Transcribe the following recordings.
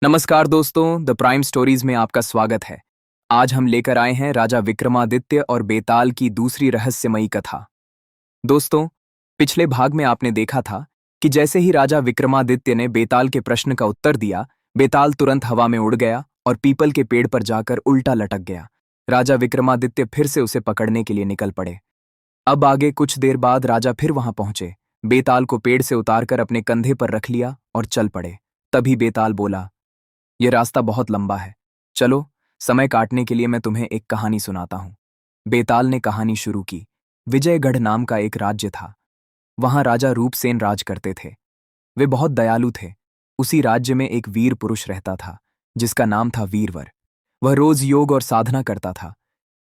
नमस्कार दोस्तों, the prime stories में आपका स्वागत है। आज हम लेकर आए हैं राजा विक्रमादित्य और बेताल की दूसरी रहस्यमयी कथा। दोस्तों, पिछले भाग में आपने देखा था कि जैसे ही राजा विक्रमादित्य ने बेताल के प्रश्न का उत्तर दिया, बेताल तुरंत हवा में उड़ गया और पीपल के पेड़ पर जाकर उल्टा लटक गया। राजा विक्रमादित्य फिर से उसे पकड़ने के लिए निकल पड़े। अब आगे कुछ देर बाद राजा फिर वहां पहुंचे, बेताल को पेड़ से उतारकर अपने कंधे पर रख लिया और चल पड़े। तभी बेताल बोला, यह रास्ता बहुत लंबा है, चलो समय काटने के लिए मैं तुम्हें एक कहानी सुनाता हूं। बेताल ने कहानी शुरू की। विजयगढ़ नाम का एक राज्य था। वहां राजा रूपसेन राज करते थे। वे बहुत दयालु थे। उसी राज्य में एक वीर पुरुष रहता था जिसका नाम था वीरवर। वह रोज योग और साधना करता था।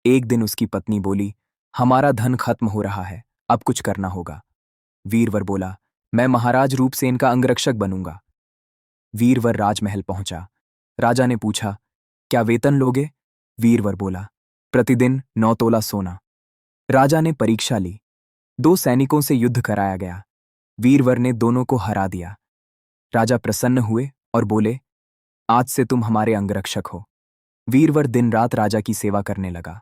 एक दिन उसकी पत्नी बोली, हमारा धन खत्म हो रहा है, अब कुछ करना होगा। वीरवर बोला, मैं महाराज रूपसेन का अंगरक्षक बनूंगा। वीरवर राजमहल पहुंचा। राजा ने पूछा, क्या वेतन लोगे? वीरवर बोला, प्रतिदिन 9 तोला सोना। राजा ने परीक्षा ली। 2 सैनिकों से युद्ध कराया गया। वीरवर ने दोनों को हरा दिया। राजा प्रसन्न हुए और बोले, आज से तुम हमारे अंगरक्षक हो। वीरवर दिन रात राजा की सेवा करने लगा।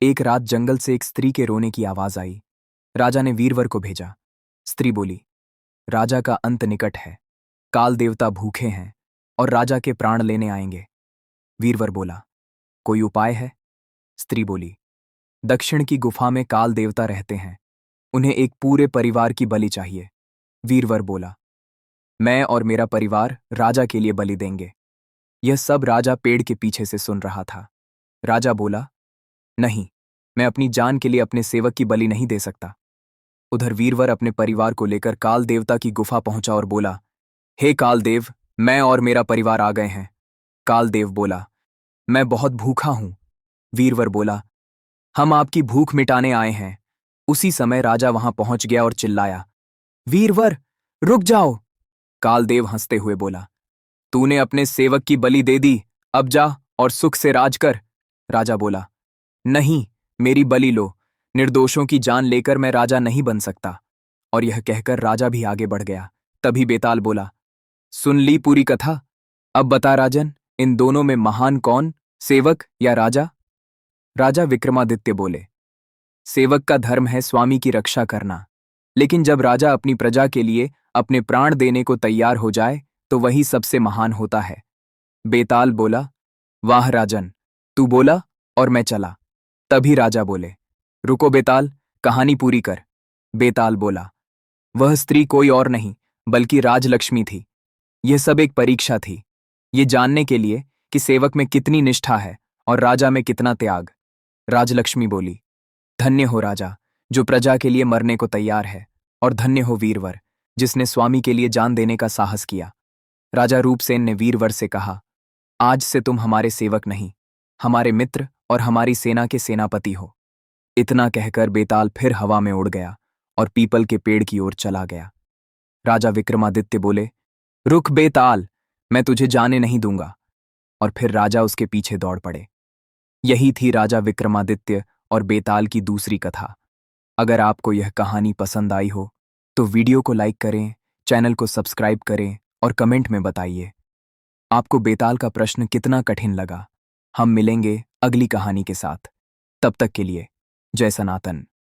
एक रात जंगल से एक स्त्री के रोने की आवाज आई। राजा ने वीरवर को भेजा। स्त्री बोली, राजा का अंत निकट है, काल देवता भूखे हैं और राजा के प्राण लेने आएंगे। वीरवर बोला, कोई उपाय है? स्त्री बोली, दक्षिण की गुफा में काल देवता रहते हैं, उन्हें एक पूरे परिवार की बलि चाहिए। वीरवर बोला, मैं और मेरा परिवार राजा के लिए बलि देंगे। यह सब राजा पेड़ के पीछे से सुन रहा था। राजा बोला, नहीं, मैं अपनी जान के लिए अपने सेवक की बलि नहीं दे सकता। उधर वीरवर अपने परिवार को लेकर काल देवता की गुफा पहुंचा और बोला, हे कालदेव, मैं और मेरा परिवार आ गए हैं। कालदेव बोला, मैं बहुत भूखा हूं। वीरवर बोला, हम आपकी भूख मिटाने आए हैं। उसी समय राजा वहां पहुंच गया और चिल्लाया, वीरवर, रुक जाओ। कालदेव हंसते हुए बोला, तूने अपने सेवक की बलि दे दी, अब जा और सुख से राज कर। राजा बोला, नहीं, मेरी बलि लो, निर्दोषों की जान लेकर मैं राजा नहीं बन सकता। और यह कहकर राजा भी आगे बढ़ गया। तभी बेताल बोला, सुन ली पूरी कथा? अब बता राजन, इन दोनों में महान कौन, सेवक या राजा? राजा विक्रमादित्य बोले, सेवक का धर्म है स्वामी की रक्षा करना, लेकिन जब राजा अपनी प्रजा के लिए अपने प्राण देने को तैयार हो जाए तो वही सबसे महान होता है। बेताल बोला, वाह राजन, तू बोला और मैं चला। तभी राजा बोले, रुको बेताल, कहानी पूरी कर। बेताल बोला, वह स्त्री कोई और नहीं बल्कि राजलक्ष्मी थी। यह सब एक परीक्षा थी, ये जानने के लिए कि सेवक में कितनी निष्ठा है और राजा में कितना त्याग। राजलक्ष्मी बोली, धन्य हो राजा जो प्रजा के लिए मरने को तैयार है, और धन्य हो वीरवर जिसने स्वामी के लिए जान देने का साहस किया। राजा रूपसेन ने वीरवर से कहा, आज से तुम हमारे सेवक नहीं, हमारे मित्र और हमारी सेना के सेनापति हो। इतना कहकर बेताल फिर हवा में उड़ गया और पीपल के पेड़ की ओर चला गया। राजा विक्रमादित्य बोले, रुक बेताल, मैं तुझे जाने नहीं दूंगा। और फिर राजा उसके पीछे दौड़ पड़े। यही थी राजा विक्रमादित्य और बेताल की दूसरी कथा। अगर आपको यह कहानी पसंद आई हो तो वीडियो को लाइक करें, चैनल को सब्सक्राइब करें और कमेंट में बताइए आपको बेताल का प्रश्न कितना कठिन लगा। हम मिलेंगे अगली कहानी के साथ। तब तक के लिए जय सनातन।